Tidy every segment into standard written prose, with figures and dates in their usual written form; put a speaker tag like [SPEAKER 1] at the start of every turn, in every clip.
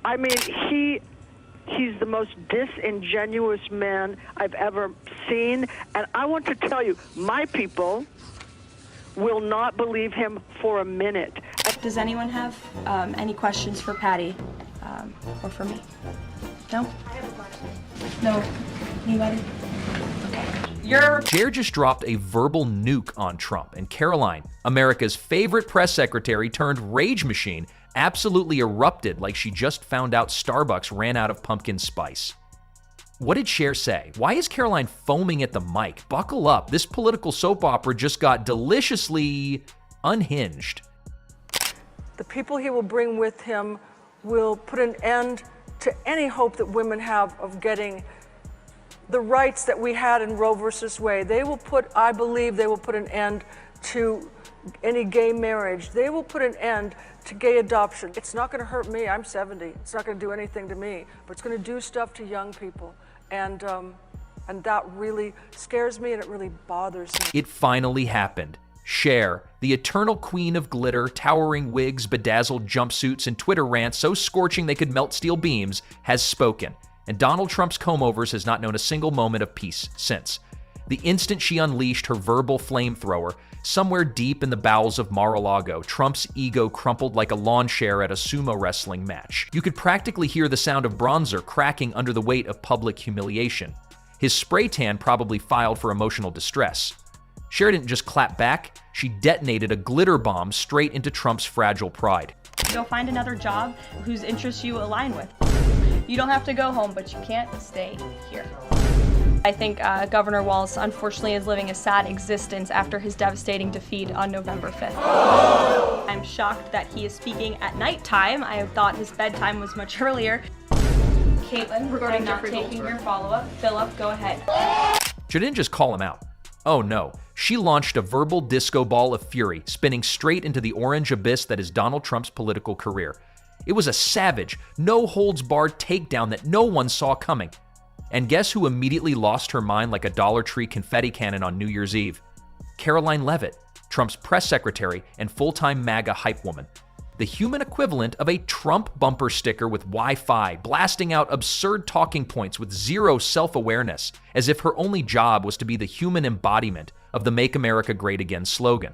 [SPEAKER 1] I mean, he's the most disingenuous man I've ever seen. And I want to tell you, my people will not believe him for a minute.
[SPEAKER 2] Does anyone have any questions for Patty or for me? No? No? Anybody?
[SPEAKER 3] Cher just dropped a verbal nuke on Trump, and Caroline, America's favorite press secretary turned rage machine, absolutely erupted like she just found out Starbucks ran out of pumpkin spice. What did Cher say? Why is Caroline foaming at the mic? Buckle up, this political soap opera just got deliciously unhinged.
[SPEAKER 4] The people he will bring with him will put an end to any hope that women have of getting the rights that we had in Roe versus Wade. I believe they will put an end to any gay marriage. They will put an end to gay adoption. It's not going to hurt me. I'm 70. It's not going to do anything to me, but it's going to do stuff to young people. And that really scares me and it really bothers me.
[SPEAKER 3] It finally happened. Cher, the eternal queen of glitter, towering wigs, bedazzled jumpsuits, and Twitter rants so scorching they could melt steel beams, has spoken. And Donald Trump's comb-overs has not known a single moment of peace since. The instant she unleashed her verbal flamethrower, somewhere deep in the bowels of Mar-a-Lago, Trump's ego crumpled like a lawn chair at a sumo wrestling match. You could practically hear the sound of bronzer cracking under the weight of public humiliation. His spray tan probably filed for emotional distress. Cher didn't just clap back, she detonated a glitter bomb straight into Trump's fragile pride.
[SPEAKER 2] Go find another job whose interests you align with. You don't have to go home, but you can't stay here. I think Governor Walz, unfortunately, is living a sad existence after his devastating defeat on November 5th. I'm shocked that he is speaking at nighttime. I thought his bedtime was much earlier. Caitlin, regarding not taking your follow-up, Philip, go ahead.
[SPEAKER 3] She didn't just call him out. Oh no, she launched a verbal disco ball of fury, spinning straight into the orange abyss that is Donald Trump's political career. It was a savage, no-holds-barred takedown that no one saw coming. And guess who immediately lost her mind like a Dollar Tree confetti cannon on New Year's Eve? Caroline Leavitt, Trump's press secretary and full-time MAGA hype woman. The human equivalent of a Trump bumper sticker with Wi-Fi, blasting out absurd talking points with zero self-awareness, as if her only job was to be the human embodiment of the Make America Great Again slogan.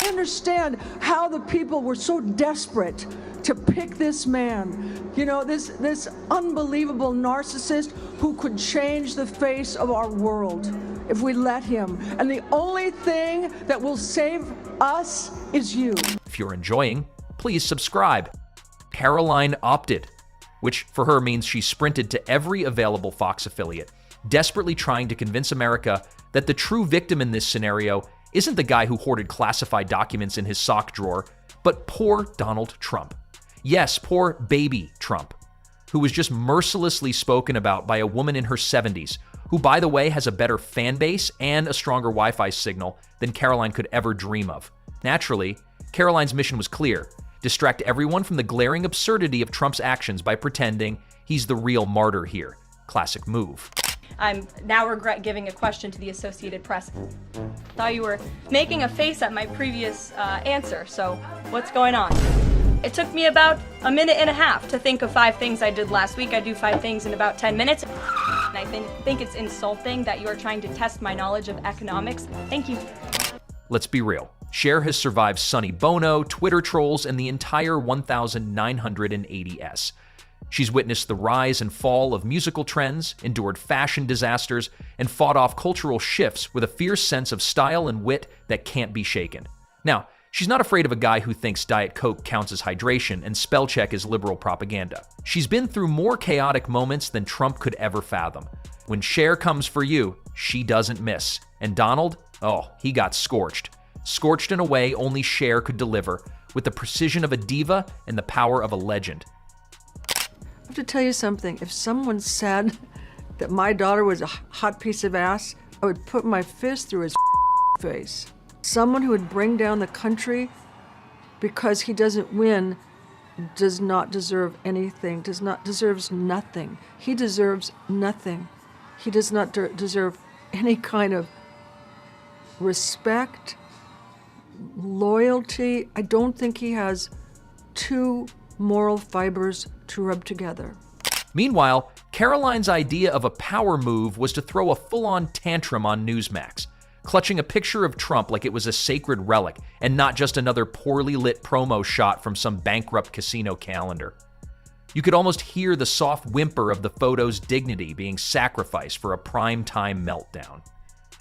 [SPEAKER 4] I understand how the people were so desperate to pick this man, you know, this unbelievable narcissist who could change the face of our world if we let him. And the only thing that will save us is you.
[SPEAKER 3] If you're enjoying, please subscribe. Caroline opted, which for her means she sprinted to every available Fox affiliate, desperately trying to convince America that the true victim in this scenario isn't the guy who hoarded classified documents in his sock drawer, but poor Donald Trump. Yes, poor baby Trump, who was just mercilessly spoken about by a woman in her 70s, who, by the way, has a better fan base and a stronger Wi-Fi signal than Caroline could ever dream of. Naturally, Caroline's mission was clear: distract everyone from the glaring absurdity of Trump's actions by pretending he's the real martyr here. Classic move.
[SPEAKER 2] I'm now regret giving a question to the Associated Press. Thought you were making a face at my previous answer, so what's going on? It took me about a minute and a half to think of 5 things I did last week. I do 5 things in about 10 minutes. And I think it's insulting that you are trying to test my knowledge of economics. Thank you.
[SPEAKER 3] Let's be real. Cher has survived Sonny Bono, Twitter trolls, and the entire 1980s. She's witnessed the rise and fall of musical trends, endured fashion disasters, and fought off cultural shifts with a fierce sense of style and wit that can't be shaken. Now, she's not afraid of a guy who thinks Diet Coke counts as hydration and spell check is liberal propaganda. She's been through more chaotic moments than Trump could ever fathom. When Cher comes for you, she doesn't miss. And Donald? Oh, he got scorched. Scorched in a way only Cher could deliver, with the precision of a diva and the power of a legend.
[SPEAKER 4] I have to tell you something. If someone said that my daughter was a hot piece of ass, I would put my fist through his face. Someone who would bring down the country because he doesn't win does not deserve anything, deserves nothing. He deserves nothing. He does not deserve any kind of respect, loyalty. I don't think he has 2 moral fibers to rub together.
[SPEAKER 3] Meanwhile, Caroline's idea of a power move was to throw a full-on tantrum on Newsmax, clutching a picture of Trump like it was a sacred relic and not just another poorly lit promo shot from some bankrupt casino calendar. You could almost hear the soft whimper of the photo's dignity being sacrificed for a prime-time meltdown.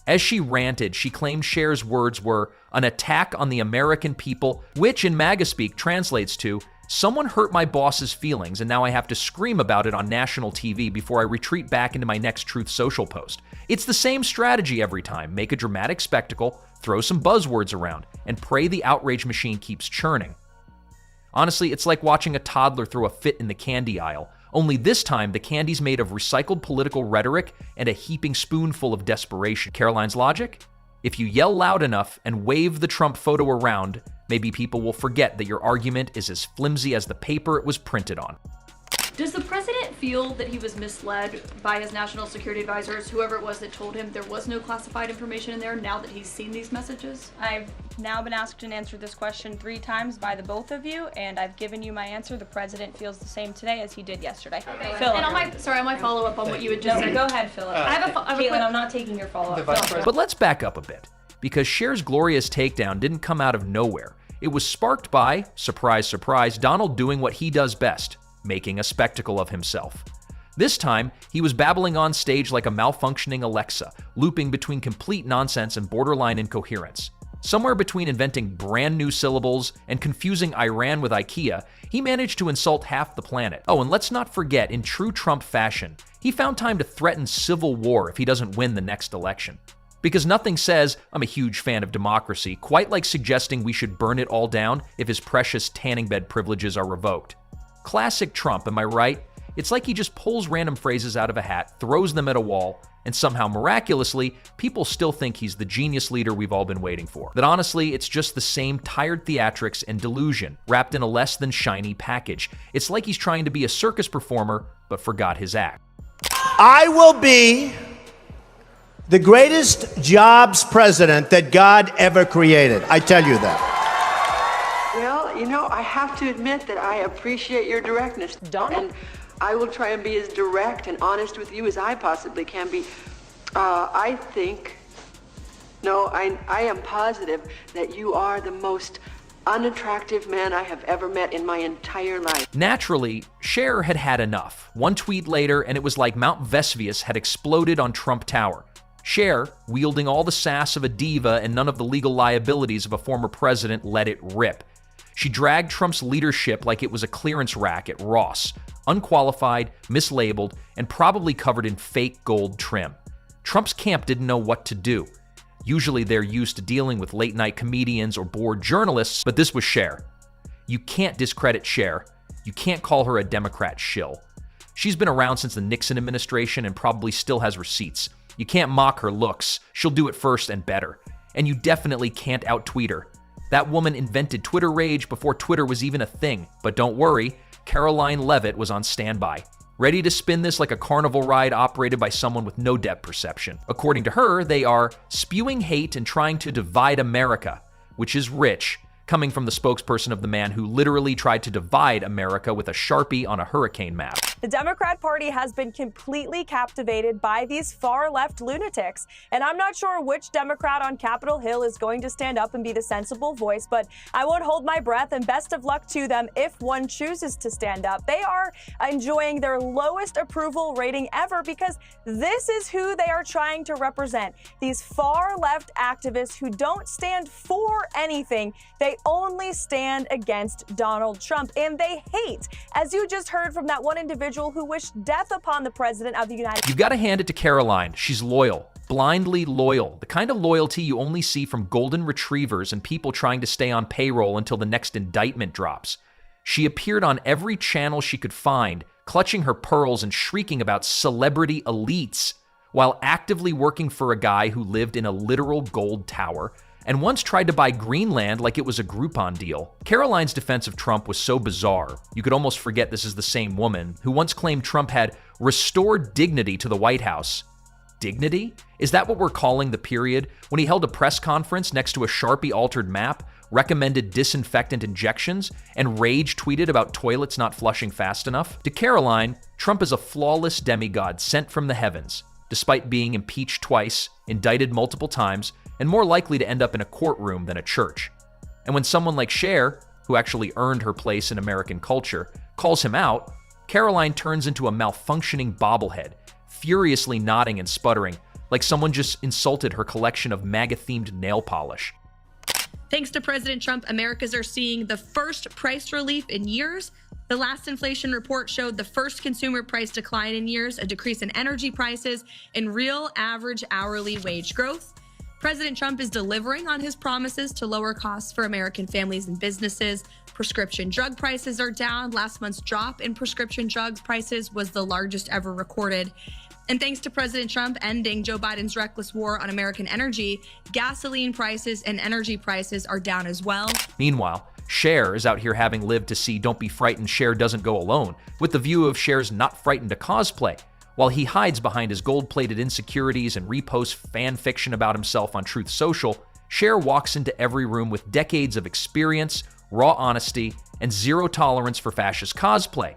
[SPEAKER 3] As she ranted, she claimed Cher's words were an attack on the American people, which in MAGA speak translates to, someone hurt my boss's feelings and now I have to scream about it on national TV before I retreat back into my next Truth Social post. It's the same strategy every time. Make a dramatic spectacle, throw some buzzwords around, and pray the outrage machine keeps churning. Honestly, it's like watching a toddler throw a fit in the candy aisle, only this time the candy's made of recycled political rhetoric and a heaping spoonful of desperation. Caroline's logic? If you yell loud enough and wave the Trump photo around, maybe people will forget that your argument is as flimsy as the paper it was printed on.
[SPEAKER 2] Does the president feel that he was misled by his national security advisors, whoever it was that told him there was no classified information in there, now that he's seen these messages? I've now been asked and answered this question 3 times by the both of you, and I've given you my answer. The president feels the same today as he did yesterday. Philip. And on my follow-up on what you had just said. Go ahead, Philip. Caitlin, I'm not taking your follow-up.
[SPEAKER 3] But let's back up a bit, because Cher's glorious takedown didn't come out of nowhere. It was sparked by, surprise, surprise, Donald doing what he does best, making a spectacle of himself. This time, he was babbling on stage like a malfunctioning Alexa, looping between complete nonsense and borderline incoherence. Somewhere between inventing brand new syllables and confusing Iran with IKEA, he managed to insult half the planet. Oh, and let's not forget, in true Trump fashion, he found time to threaten civil war if he doesn't win the next election. Because nothing says, I'm a huge fan of democracy, quite like suggesting we should burn it all down if his precious tanning bed privileges are revoked. Classic Trump, am I right? It's like he just pulls random phrases out of a hat, throws them at a wall, and somehow miraculously, people still think he's the genius leader we've all been waiting for. That honestly, it's just the same tired theatrics and delusion, wrapped in a less than shiny package. It's like he's trying to be a circus performer, but forgot his act.
[SPEAKER 5] I will be the greatest jobs president that God ever created. I tell you that.
[SPEAKER 6] Well, you know, I have to admit that I appreciate your directness, and I will try and be as direct and honest with you as I possibly can be. I am positive that you are the most unattractive man I have ever met in my entire life.
[SPEAKER 3] Naturally, Cher had had enough. One tweet later, and it was like Mount Vesuvius had exploded on Trump Tower. Cher, wielding all the sass of a diva and none of the legal liabilities of a former president, let it rip. She dragged Trump's leadership like it was a clearance rack at Ross, unqualified, mislabeled, and probably covered in fake gold trim. Trump's camp didn't know what to do. Usually they're used to dealing with late-night comedians or bored journalists, but this was Cher. You can't discredit Cher. You can't call her a Democrat shill. She's been around since the Nixon administration and probably still has receipts. You can't mock her looks. She'll do it first and better. And you definitely can't out-tweet her. That woman invented Twitter rage before Twitter was even a thing. But don't worry, Caroline Leavitt was on standby, ready to spin this like a carnival ride operated by someone with no depth perception. According to her, they are spewing hate and trying to divide America, which is rich, coming from the spokesperson of the man who literally tried to divide America with a Sharpie on a hurricane map.
[SPEAKER 7] The Democrat Party has been completely captivated by these far-left lunatics, and I'm not sure which Democrat on Capitol Hill is going to stand up and be the sensible voice, but I won't hold my breath, and best of luck to them if one chooses to stand up. They are enjoying their lowest approval rating ever because this is who they are trying to represent. These far-left activists who don't stand for anything. They only stand against Donald Trump, and they hate, as you just heard from that one individual who wished death upon the president of the United States.
[SPEAKER 3] You've got to hand it to Caroline. She's loyal, blindly loyal, the kind of loyalty you only see from golden retrievers and people trying to stay on payroll until the next indictment drops. She appeared on every channel she could find, clutching her pearls and shrieking about celebrity elites, while actively working for a guy who lived in a literal gold tower and once tried to buy Greenland like it was a Groupon deal. Caroline's defense of Trump was so bizarre, you could almost forget this is the same woman who once claimed Trump had restored dignity to the White House. Dignity? Is that what we're calling the period when he held a press conference next to a Sharpie-altered map, recommended disinfectant injections, and rage tweeted about toilets not flushing fast enough? To Caroline, Trump is a flawless demigod sent from the heavens, despite being impeached twice, indicted multiple times, and more likely to end up in a courtroom than a church. And when someone like Cher, who actually earned her place in American culture, calls him out, Caroline turns into a malfunctioning bobblehead, furiously nodding and sputtering, like someone just insulted her collection of MAGA-themed nail polish.
[SPEAKER 8] Thanks to President Trump, Americans are seeing the first price relief in years. The last inflation report showed the first consumer price decline in years, a decrease in energy prices, and real average hourly wage growth. President Trump is delivering on his promises to lower costs for American families and businesses. Prescription drug prices are down. Last month's drop in prescription drugs prices was the largest ever recorded. And thanks to President Trump ending Joe Biden's reckless war on American energy, gasoline prices and energy prices are down as well.
[SPEAKER 3] Meanwhile, Cher is out here having lived to see Don't Be Frightened, Cher Doesn't Go Alone, with the view of Cher's Not Frightened to cosplay, while he hides behind his gold-plated insecurities and reposts fan fiction about himself on Truth Social. Cher walks into every room with decades of experience, raw honesty, and zero tolerance for fascist cosplay.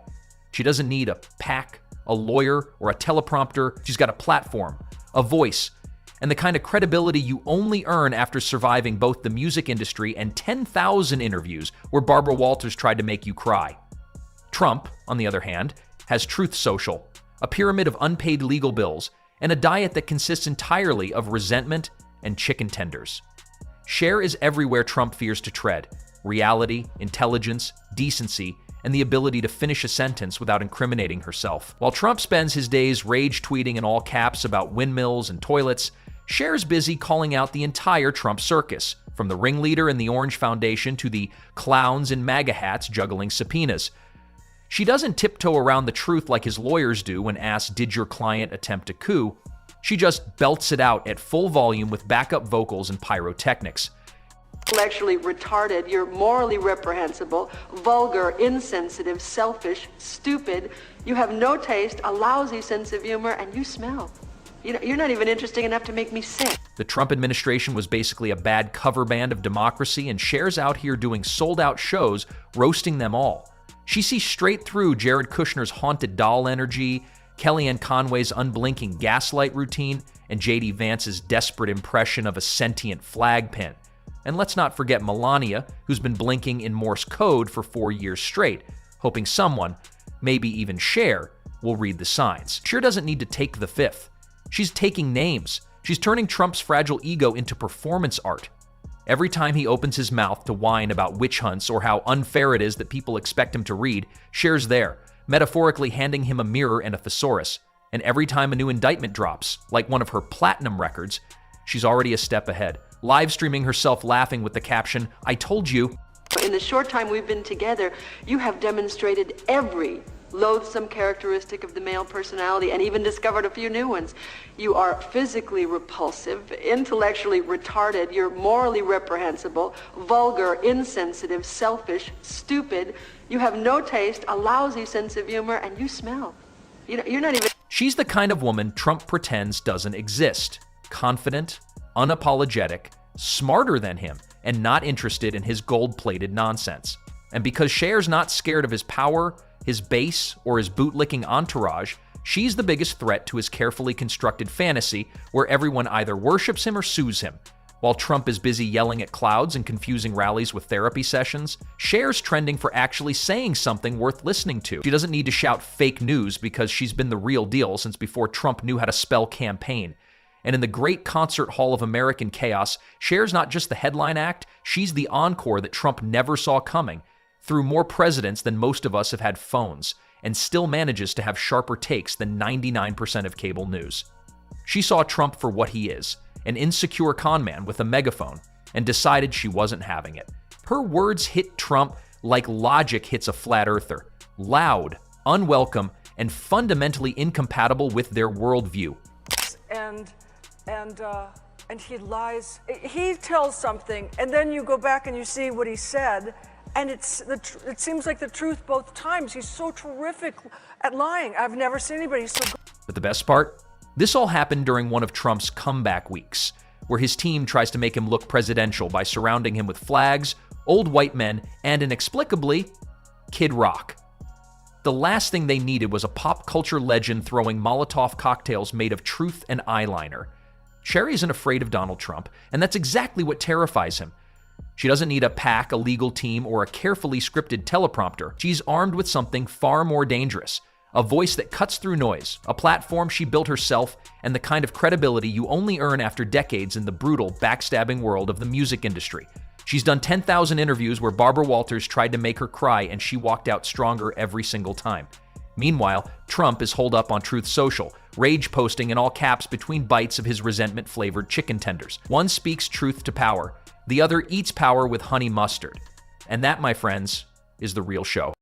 [SPEAKER 3] She doesn't need a PAC, a lawyer, or a teleprompter. She's got a platform, a voice, and the kind of credibility you only earn after surviving both the music industry and 10,000 interviews where Barbara Walters tried to make you cry. Trump, on the other hand, has Truth Social, a pyramid of unpaid legal bills, and a diet that consists entirely of resentment and chicken tenders. Cher is everywhere Trump fears to tread: reality, intelligence, decency, and the ability to finish a sentence without incriminating herself. While Trump spends his days rage tweeting in all caps about windmills and toilets, Cher's busy calling out the entire Trump circus, from the ringleader in the Orange Foundation to the clowns in MAGA hats juggling subpoenas. She doesn't tiptoe around the truth like his lawyers do when asked, "Did your client attempt a coup?" She just belts it out at full volume with backup vocals and pyrotechnics.
[SPEAKER 6] Intellectually retarded, you're morally reprehensible, vulgar, insensitive, selfish, stupid, you have no taste, a lousy sense of humor, and you smell. You're not even interesting enough to make me sick.
[SPEAKER 3] The Trump administration was basically a bad cover band of democracy, and Cher's out here doing sold-out shows, roasting them all. She sees straight through Jared Kushner's haunted doll energy, Kellyanne Conway's unblinking gaslight routine, and J.D. Vance's desperate impression of a sentient flag pin. And let's not forget Melania, who's been blinking in Morse code for 4 years straight, hoping someone, maybe even Cher, will read the signs. Cher doesn't need to take the fifth. She's taking names. She's turning Trump's fragile ego into performance art. Every time he opens his mouth to whine about witch hunts or how unfair it is that people expect him to read, Cher's there, metaphorically handing him a mirror and a thesaurus. And every time a new indictment drops, like one of her platinum records, she's already a step ahead, live streaming herself laughing with the caption, "I told you."
[SPEAKER 6] In the short time we've been together, you have demonstrated every loathsome characteristic of the male personality and even discovered a few new ones. You are physically repulsive, intellectually retarded, you're morally reprehensible, vulgar, insensitive, selfish, stupid, you have no taste, a lousy sense of humor, and you smell. You're not even...
[SPEAKER 3] She's the kind of woman Trump pretends doesn't exist. Confident, unapologetic, smarter than him, and not interested in his gold-plated nonsense. And because Cher's not scared of his power, his base, or his bootlicking entourage, she's the biggest threat to his carefully constructed fantasy where everyone either worships him or sues him. While Trump is busy yelling at clouds and confusing rallies with therapy sessions, Cher's trending for actually saying something worth listening to. She doesn't need to shout fake news because she's been the real deal since before Trump knew how to spell campaign. And in the great concert hall of American chaos, Cher's not just the headline act, she's the encore that Trump never saw coming, through more presidents than most of us have had phones, and still manages to have sharper takes than 99% of cable news. She saw Trump for what he is, an insecure conman with a megaphone, and decided she wasn't having it. Her words hit Trump like logic hits a flat earther, loud, unwelcome, and fundamentally incompatible with their worldview.
[SPEAKER 4] And he lies. He tells something, and then you go back and you see what he said, and it seems like the truth both times. He's so terrific at lying. I've never seen anybody so good.
[SPEAKER 3] But the best part? This all happened during one of Trump's comeback weeks, where his team tries to make him look presidential by surrounding him with flags, old white men, and inexplicably, Kid Rock. The last thing they needed was a pop culture legend throwing Molotov cocktails made of truth and eyeliner. Sherry isn't afraid of Donald Trump, and that's exactly what terrifies him. She doesn't need a PAC, a legal team, or a carefully scripted teleprompter. She's armed with something far more dangerous. A voice that cuts through noise, a platform she built herself, and the kind of credibility you only earn after decades in the brutal, backstabbing world of the music industry. She's done 10,000 interviews where Barbara Walters tried to make her cry, and she walked out stronger every single time. Meanwhile, Trump is holed up on Truth Social, rage posting in all caps between bites of his resentment-flavored chicken tenders. One speaks truth to power, the other eats power with honey mustard. And that, my friends, is the real show.